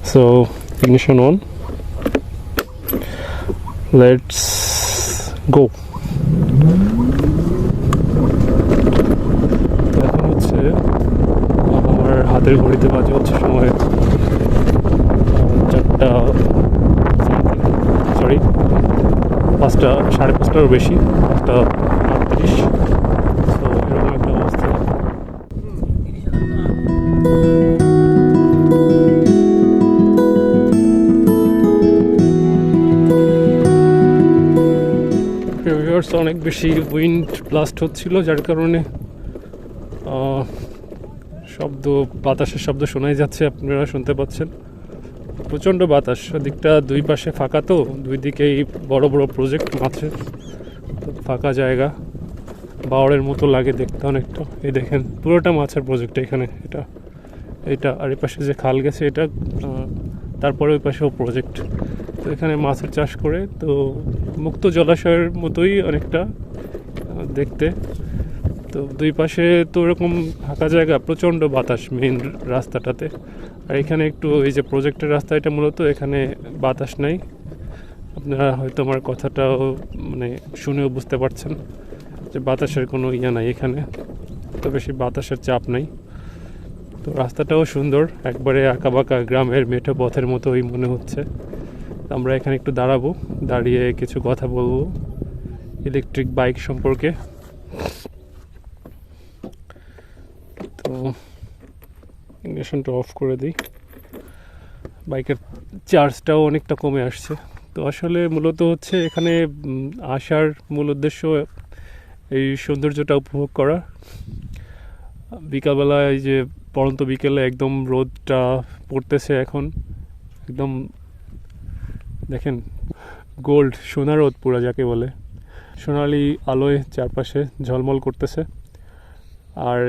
So ignition on, let's go. এখন হচ্ছে আমার হাতের ঘড়িতে বাজে হচ্ছে সময় 4টা, সরি 5টা, 5:30টারও বেশি, 5টা 38। সো এরকম একটা অবস্থা। অনেক বেশি উইন্ড ব্লাস্ট হচ্ছিল, যার কারণে বাতাসের শব্দ শোনাই যাচ্ছে, আপনারা শুনতে পাচ্ছেন। প্রচণ্ড বাতাস, দিকটা দুই পাশে ফাঁকা, তো দুই দিকেই বড় বড় প্রজেক্ট, মাছের ফাঁকা জায়গা, বাওড়ের মতো লাগে দেখতে অনেকটা। এই দেখেন পুরোটা মাছের প্রজেক্ট এখানে, এটা আর এই পাশে যে খাল গেছে এটা, তারপরে ওই পাশেও প্রজেক্ট। তো এখানে মাছের চাষ করে, তো মুক্ত জলাশয়ের মতোই অনেকটা দেখতে। তো দুই পাশে তো এরকম ফাঁকা জায়গা, প্রচণ্ড বাতাস মেইন রাস্তাটাতে। আর এখানে একটু এই যে প্রজেক্টের রাস্তা, এটা মূলত এখানে বাতাস নাই। আপনারা হয়তো আমার কথাটাও মানে শুনেও বুঝতে পারছেন যে বাতাসের কোনো নাই এখানে, তো বেশি বাতাসের চাপ নাই। তো রাস্তাটাও সুন্দর, একবারে আঁকাবাঁকা গ্রামের মেঠো পথের মতোই মনে হচ্ছে। আমরা এখানে একটু দাঁড়াবো, দাঁড়িয়ে কিছু কথা বলবো ইলেকট্রিক বাইক সম্পর্কে। তো ইগনিশনটা অফ করে দিই, বাইকের চার্জটাও অনেকটা কমে আসছে। তো আসলে মূলত হচ্ছে এখানে আসার মূল উদ্দেশ্য এই সৌন্দর্যটা উপভোগ করা। বিকালবেলা, এই যে পড়ন্ত বিকেলে একদম রোদটা পড়তেছে এখন, একদম দেখেন গোল্ড, সোনা রোদ পুরো যাকে বলে, সোনালি আলোয় চারপাশে ঝলমল করতেছে। আর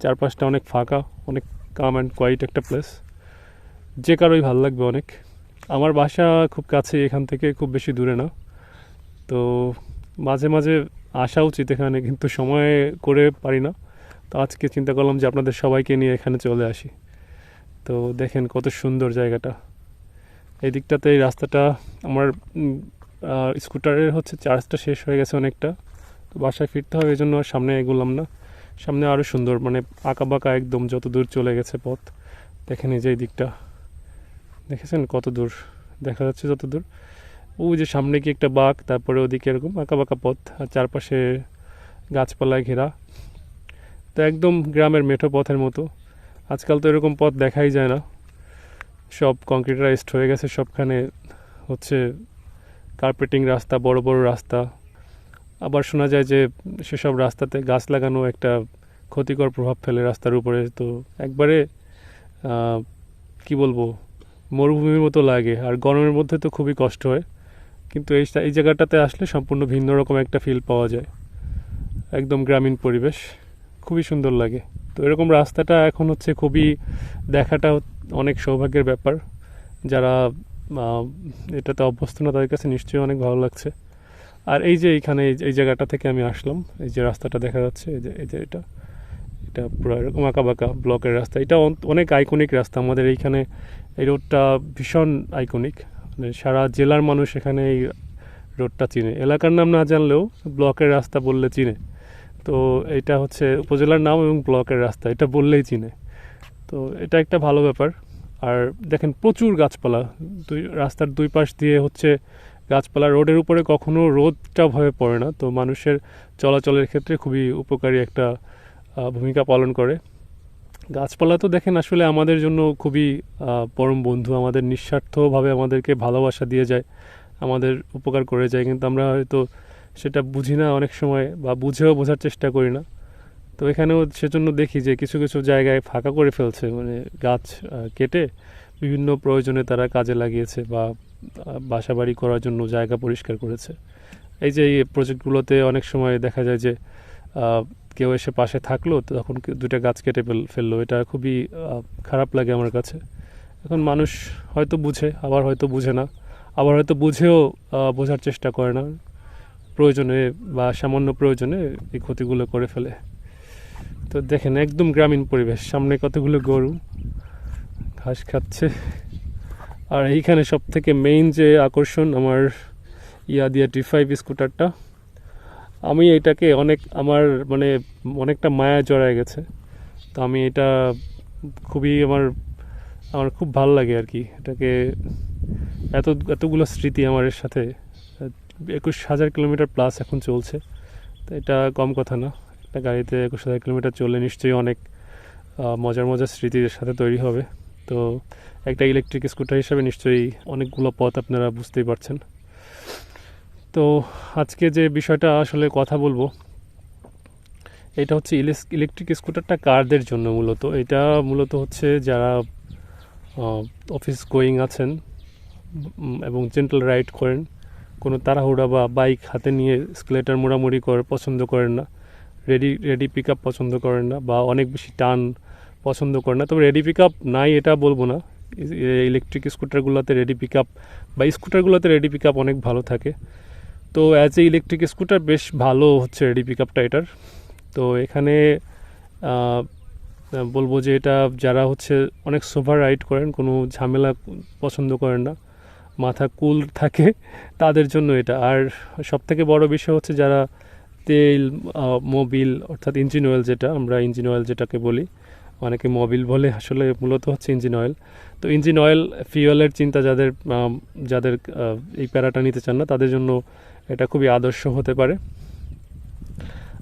চারপাশটা অনেক ফাঁকা, অনেক কাম অ্যান্ড কোয়াইট একটা প্লেস, যে কারোই ভালো লাগবে অনেক। আমার বাসা খুব কাছে এখান থেকে, খুব বেশি দূরে না। তো মাঝে মাঝে আসা উচিত এখানে, কিন্তু সময় করে পারি না। তো আজকে চিন্তা করলাম যে আপনাদের সবাইকে নিয়ে এখানে চলে আসি। তো দেখেন কত সুন্দর জায়গাটা। এই দিকটাতে এই রাস্তাটা, আমার স্কুটারের হচ্ছে চার্জটা শেষ হয়ে গেছে অনেকটা, তো বাসায় ফিরতে হবে, এই জন্য আর সামনে এগোলাম না। সামনে আরও সুন্দর, মানে আঁকাবাঁকা একদম যত দূর চলে গেছে পথ। দেখেন এই যে এই দিকটা দেখেছেন কত দূর দেখা যাচ্ছে, যত দূর ওই যে সামনে কি একটা বাঁক, তারপরে ওদিকে এরকম আঁকাবাঁকা পথ, আর চারপাশে গাছপালায় ঘেরা। তো একদম গ্রামের মেঠো পথের মতো। আজকাল তো এরকম পথ দেখাই যায় না, সব কংক্রিটাইজড হয়ে গেছে, সবখানে হচ্ছে কার্পেটিং রাস্তা, বড় বড় রাস্তা। আবার শোনা যায় যে সেসব রাস্তাতে গাছ লাগানো একটা ক্ষতিকর প্রভাব ফেলে রাস্তার উপরে। তো একবারে কি বলবো, মরুভূমির মতো লাগে, আর গরমের মধ্যে তো খুবই কষ্ট হয়। কিন্তু এই জায়গাটাতে আসলে সম্পূর্ণ ভিন্ন রকম একটা ফিল পাওয়া যায়, একদম গ্রামীণ পরিবেশ, খুবই সুন্দর লাগে। তো এরকম রাস্তাটা এখন হচ্ছে খুবই দেখাটা অনেক সৌভাগ্যের ব্যাপার। যারা এটাতে অভ্যস্ত না তাদের কাছে নিশ্চয়ই অনেক ভালো লাগছে। আর এই যে এইখানে এই জায়গাটা থেকে আমি আসলাম, এই যে রাস্তাটা দেখা যাচ্ছে, এই যে এটা পুরো এরকম আঁকাবাঁকা ব্লকের রাস্তা। এটা অনেক আইকনিক রাস্তা আমাদের এইখানে, এই রোডটা ভীষণ আইকনিক, মানে সারা জেলার মানুষ এখানে এই রোডটা চিনে। এলাকার নাম না জানলেও ব্লকের রাস্তা বললে চিনে। তো এটা হচ্ছে উপজেলার নাম এবং ব্লকের রাস্তা, এটা বললেই চিনে। তো এটা একটা ভালো ব্যাপার। আর দেখেন প্রচুর গাছপালা, রাস্তার দুই পাশ দিয়ে হচ্ছে গাছপালা। রোডের উপরে কখনো রোদটা ভয়ে পড়ে না, তো মানুষের চলাচলের ক্ষেত্রে খুবই উপকারী একটা ভূমিকা পালন করে। গাছপালা তো দেখেন আসলে আমাদের জন্য খুবই পরম বন্ধু, আমাদের নিঃস্বার্থভাবে আমাদেরকে ভালোবাসা দিয়ে যায়, আমাদের উপকার করে যায়, কিন্তু আমরা হয়তো সেটা বুঝি না অনেক সময়, বা বুঝেও বোঝার চেষ্টা করি না। তো এখানেও সেজন্য দেখি যে কিছু কিছু জায়গায় ফাঁকা করে ফেলছে, মানে গাছ কেটে বিভিন্ন প্রয়োজনে তারা কাজে লাগিয়েছে, বা বাসা বাড়ি করার জন্য জায়গা পরিষ্কার করেছে। এই যে এই প্রজেক্টগুলোতে অনেক সময় দেখা যায় যে কেউ এসে পাশে থাকলো, তখন দুটা গাছ কেটে ফেললো, এটা খুবই খারাপ লাগে আমার কাছে। এখন মানুষ হয়তো বুঝে, আবার হয়তো বুঝে না, আবার হয়তো বুঝেও বোঝার চেষ্টা করে না, প্রয়োজনে বা সামান্য প্রয়োজনে এই ক্ষতিগুলো করে ফেলে। তো দেখেন একদম গ্রামীণ পরিবেশ, সামনে কতগুলো গরু ঘাস খাচ্ছে, আর এইখানে সব থেকে মেইন যে আকর্ষণ আমার দিয়া T5 স্কুটারটা, আমি এটাকে আমার মানে অনেকটা মায়া জড়ায় গেছে। তো আমি এটা খুবই আমার আমার খুব ভালো লাগে আর কি এটাকে। এতগুলো স্মৃতি আমার এর সাথে। 21,000 কিলোমিটার প্লাস এখন চলছে, তো এটা কম কথা না। একটা গাড়িতে 21,000 কিলোমিটার চললে নিশ্চয়ই অনেক মজার স্মৃতির সাথে তৈরি হবে। তো একটা ইলেকট্রিক স্কুটার হিসাবে নিশ্চয়ই অনেকগুলো পথ আপনারা বুঝতেই পারছেন। তো আজকে যে বিষয়টা আসলে কথা বলবো, এটা হচ্ছে ইলেকট্রিক স্কুটারটা কারদের জন্য মূলত। এটা মূলত হচ্ছে যারা অফিস গোয়িং আছেন এবং জেন্টাল রাইড করেন, কোনো তাড়াহুড়া বা বাইক হাতে নিয়ে স্কেলেটার মোড়ামুড়ি পছন্দ করেন না, রেডি পিক আপ পছন্দ করেন না, বা অনেক বেশি টান পছন্দ করেন না। তবে রেডি পিক আপ নাই এটা বলবো না, ইলেকট্রিক স্কুটারগুলোতে রেডি পিক আপ বা স্কুটারগুলোতে রেডি পিক আপ অনেক ভালো থাকে। তো অ্যাজ এ ইলেকট্রিক স্কুটার বেশ ভালো হচ্ছে রেডি পিক আপটা এটার। তো এখানে বলবো যে এটা যারা হচ্ছে অনেক সোভার রাইড করেন, কোনো ঝামেলা পছন্দ করেন না, মাথা কুল থাকে, তাদের জন্য এটা। আর সবথেকে বড় বিষয় হচ্ছে যারা তেল, মোবিল অর্থাৎ ইঞ্জিন অয়েল, আমরা ইঞ্জিন অয়েল যেটাকে বলি, অনেকে মোবিল বলে, আসলে মূলত হচ্ছে ইঞ্জিন অয়েল। তো ইঞ্জিন অয়েল ফিউয়েলের চিন্তা যাদের এই প্যারাটা নিতে চান না, তাদের জন্য এটা খুবই আদর্শ হতে পারে।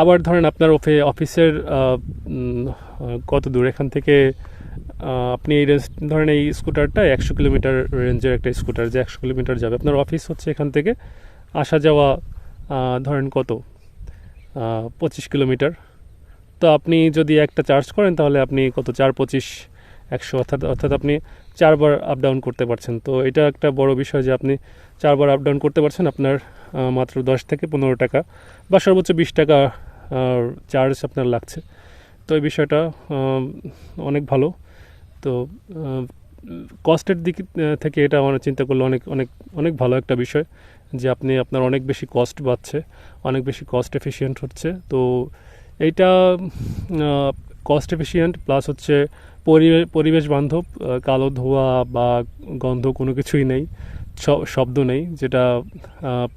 আবার ধরেন আপনার অফিসের কত দূর এখান থেকে, আপনি এই ধরেন এই স্কুটারটা 100 কিলোমিটার রেঞ্জের একটা স্কুটার, যে 100 কিলোমিটার যাবে। আপনার অফিস হচ্ছে এখান থেকে আসা যাওয়া ধরেন কত 25 কিলোমিটার। তো আপনি যদি একটা চার্জ করেন তাহলে আপনি কত 4, 25, 100, অর্থাৎ আপনি 4বার আপ ডাউন করতে পারছেন। তো এটা একটা বড় বিষয় যে আপনি 4বার আপ ডাউন করতে পারছেন, আপনার মাত্র 10 থেকে 15 টাকা বা সর্বোচ্চ 20 টাকা চার্জ আপনার লাগছে। তো এই বিষয়টা অনেক ভালো। তো কস্টের দিক থেকে এটা আমার চিন্তা করলে অনেক ভালো একটা বিষয়, যে আপনার অনেক বেশি কস্ট বাঁচছে, অনেক বেশি কস্ট এফিশিয়েন্ট হচ্ছে। তো এইটা কস্ট এফিশিয়েন্ট প্লাস হচ্ছে পরিবেশ বান্ধব, কালো ধোঁয়া বা গন্ধ কোনো কিছুই নেই, শব্দ নেই, যেটা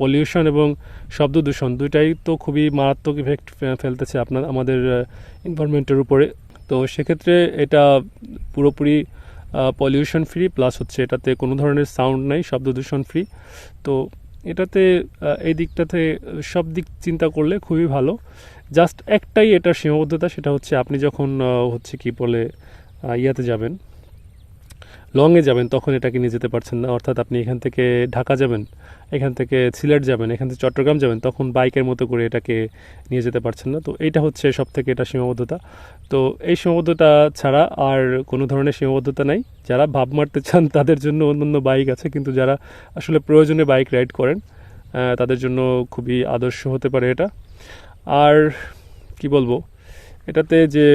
পলিউশন এবং শব্দ দূষণ দুইটাই তো খুবই মারাত্মক ইফেক্ট ফেলতেছে আমাদের এনভায়রনমেন্টের উপরে। তো সেক্ষেত্রে এটা পুরোপুরি পলিউশন ফ্রি, প্লাস হচ্ছে এটাতে কোনো ধরনের সাউন্ড নাই, শব্দ দূষণ ফ্রি। তো এটাতে এই দিকটাতে সব দিক চিন্তা করলে খুবই ভালো। জাস্ট একটাই এটার সীমাবদ্ধতা, সেটা হচ্ছে আপনি যখন হচ্ছে কি বলে ইয়াতে যাবেন, লংয়ে যাবেন, তখন এটাকে নিয়ে যেতে পারছেন না। অর্থাৎ আপনি এখান থেকে ঢাকা যাবেন, এখান থেকে সিলেট যাবেন, এখান থেকে চট্টগ্রাম যাবেন, তখন বাইকের মতো করে এটাকে নিয়ে যেতে পারছেন না। তো এইটা হচ্ছে সব থেকে এটা সীমাবদ্ধতা। তো এই সীমাবদ্ধতা ছাড়া আর কোনো ধরনের সীমাবদ্ধতা নাই। যারা ভাব মারতে চান তাদের জন্য অন্যান্য বাইক আছে, কিন্তু যারা আসলে প্রয়োজনে বাইক রাইড করেন তাদের জন্য খুবই আদর্শ হতে পারে এটা। আর কি বলবো, এটাতে যে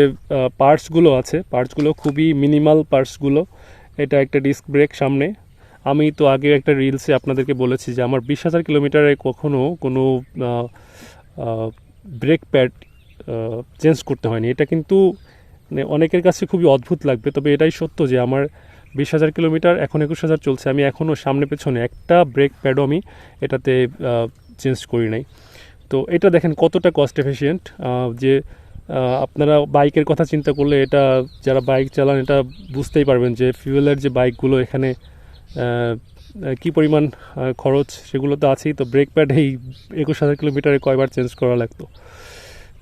পার্টসগুলো আছে, পার্টসগুলো খুবই মিনিমাল পার্টসগুলো। এটা একটা ডিস্ক ব্রেক সামনে। আমি তো আগে একটা রিলসে আপনাদেরকে বলেছি যে আমার 20,000 কিলোমিটারে কখনো কোনো ব্রেক প্যাড চেঞ্জ করতে হয়নি। এটা কিন্তু মানে অনেকের কাছে খুবই অদ্ভুত লাগবে, তবে এটাই সত্য যে আমার 20,000 কিলোমিটার, এখন 21,000 চলছে, আমি এখনও সামনে পেছনে একটা ব্রেক প্যাডও আমি এটাতে চেঞ্জ করি নাই। তো এটা দেখেন কতটা কস্ট এফিশিয়েন্ট, যে আপনারা বাইকের কথা চিন্তা করলে, এটা যারা বাইক চালান এটা বুঝতেই পারবেন যে ফিউয়েলের যে বাইকগুলো এখানে কি পরিমাণ খরচ, সেগুলো তো আছেই। তো ব্রেক প্যাড এই 21,000 কিলোমিটারে কয়বার চেঞ্জ করা লাগতো।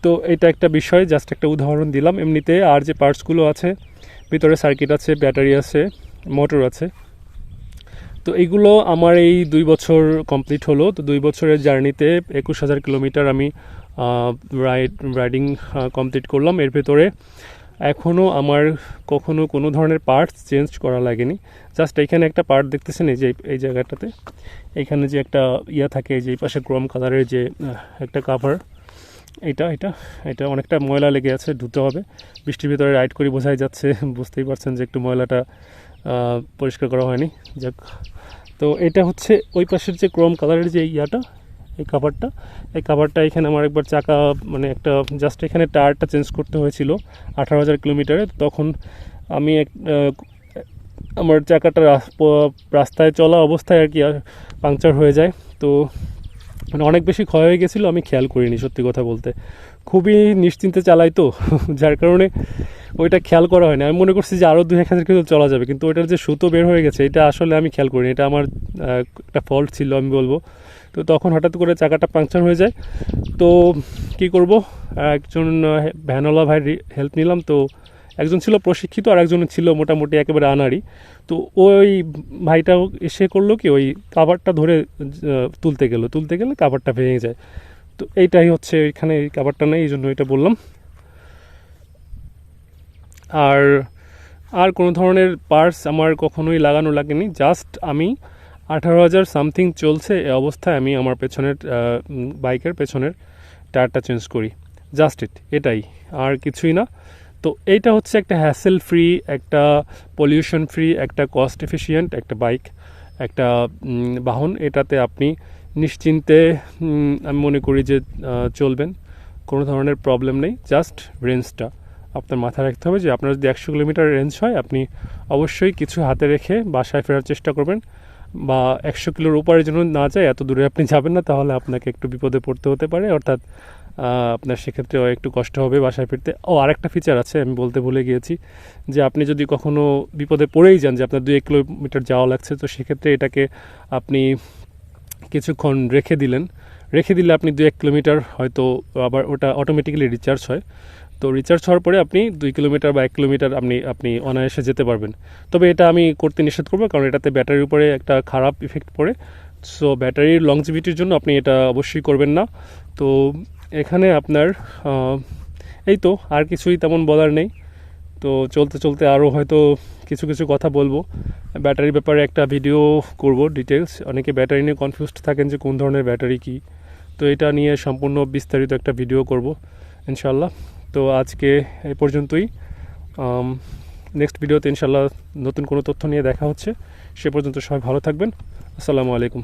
তো এটা একটা বিষয়, জাস্ট একটা উদাহরণ দিলাম। এমনিতে আর যে পার্টসগুলো আছে, ভিতরে সার্কিট আছে, ব্যাটারি আছে, মোটর আছে। তো এইগুলো আমার এই 2 বছর কমপ্লিট হলো। তো 2 বছরের জার্নিতে 21,000 কিলোমিটার আমি রাইডিং কমপ্লিট করলাম। এর ভেতরে এখনও আমার কখনো কোনো ধরনের পার্টস চেঞ্জ করা লাগেনি। জাস্ট এইখানে একটা পার্ট দেখতেছেন, এই যে এই জায়গাটাতে এইখানে যে একটা ইয়া থাকে, যে এই পাশে ক্রোম কালারের যে একটা কাভার, এটা অনেকটা ময়লা লেগে আছে, ধুতে হবে। বৃষ্টির ভিতরে রাইড করে বোঝাই যাচ্ছে, বুঝতেই পারছেন যে একটু ময়লাটা পরিষ্কার করা হয়নি। যাক, তো এটা হচ্ছে ওই পাশের যে ক্রোম কালারের যে ইয়াটা, এই কাভারটা এখানে আমার একবার চাকা মানে একটা জাস্ট এখানে টায়ারটা চেঞ্জ করতে হয়েছিল 18,000 কিলোমিটারে। তখন আমি আমার চাকাটা রাস্তায় চলা অবস্থায় আর কি পাংচার হয়ে যায়। তো মানে অনেক বেশি ক্ষয় হয়ে গেছিলো, আমি খেয়াল করিনি সত্যি কথা বলতে, খুবই নিশ্চিন্তে চালাই তো যার কারণে ওইটা খেয়াল করা হয় না। আমি মনে করছি যে আরও 2-1000 কিলো চলা যাবে, কিন্তু ওইটার যে সুতো বের হয়ে গেছে এটা আসলে আমি খেয়াল করিনি, এটা আমার একটা ফল্ট ছিল আমি বলবো। তো তখন হঠাৎ করে চাকাটা পাংচার হয়ে যায়। তো কি করব, একজন ভ্যানওয়ালা ভাইয়ের হেল্প নিলাম। তো একজন ছিল প্রশিক্ষিত আর একজন ছিল মোটামুটি একেবারে আনাড়ি। তো ওই ভাইটাও এসে করলো কি, ওই কাভারটা ধরে তুলতে গেলে কাভারটা ভেঙে যায়। তো এইটাই হচ্ছে, এখানে এই কাভারটা নেই, এই জন্য এটা বললাম। আর আর কোনো ধরনের পার্টস আমার কখনোই লাগানো লাগেনি, জাস্ট আমি 18,000 সামথিং চলছে এই অবস্থায় আমি আমার পেছনের বাইকের পেছনের টায়ারটা চেঞ্জ করি, জাস্ট এটাই, আর কিছুই না। তো এইটা হচ্ছে একটা হ্যাসেল ফ্রি, একটা পলিউশন ফ্রি, একটা কস্ট এফিশিয়েন্ট একটা বাইক, একটা বাহন। এটাতে আপনি নিশ্চিন্তে আমি মনে করি যে চলবেন, কোনো ধরনের প্রবলেম নেই। জাস্ট রেঞ্জটা আপনার মাথায় রাখতে হবে যে আপনার যদি 100 কিলোমিটার রেঞ্জ হয়, আপনি অবশ্যই কিছু হাতে রেখে বাসায় ফেরার চেষ্টা করবেন, বা 100 কিলোর উপরে যেন না যায়, এত দূরে আপনি যাবেন না, তাহলে আপনাকে একটু বিপদে পড়তে হতে পারে, অর্থাৎ আপনার সেক্ষেত্রে একটু কষ্ট হবে বাসায় ফিরতে। আরেকটা ফিচার আছে আমি বলতে ভুলে গিয়েছি, যে আপনি যদি কখনও বিপদে পড়েই যান যে আপনার 2 কিলোমিটার যাওয়া লাগছে, তো সেক্ষেত্রে এটাকে আপনি কিছুক্ষণ রেখে দিলে আপনি 2-1 কিলোমিটার হয়তো আবার ওটা অটোমেটিক্যালি রিচার্জ হয়। তো রিচার্জ হওয়ার পরে আপনি 2 কিলোমিটার বা 1 কিলোমিটার আপনি অনায়াসে যেতে পারবেন। তবে এটা আমি করতে নিষেধ করবো, কারণ এটাতে ব্যাটারির উপরে একটা খারাপ ইফেক্ট পড়ে। সো ব্যাটারির লংজিভিটির জন্য আপনি এটা অবশ্যই করবেন না। তো এখানে আপনার এই তো, আর কিছুই তেমন বলার নেই। তো চলতে চলতে আরও হয়তো কিছু কিছু কথা বলবো। ব্যাটারির ব্যাপারে একটা ভিডিও করব ডিটেলস, অনেকে ব্যাটারি নিয়ে কনফিউজড থাকেন যে কোন ধরনের ব্যাটারি কী, তো এটা নিয়ে সম্পূর্ণ বিস্তারিত একটা ভিডিও করব ইনশাল্লাহ। তো আজকে এই পর্যন্তই, নেক্সট ভিডিওতে ইনশাল্লাহ নতুন কোনো তথ্য নিয়ে দেখা হচ্ছে। সে পর্যন্ত সবাই ভালো থাকবেন। আসসালামু আলাইকুম।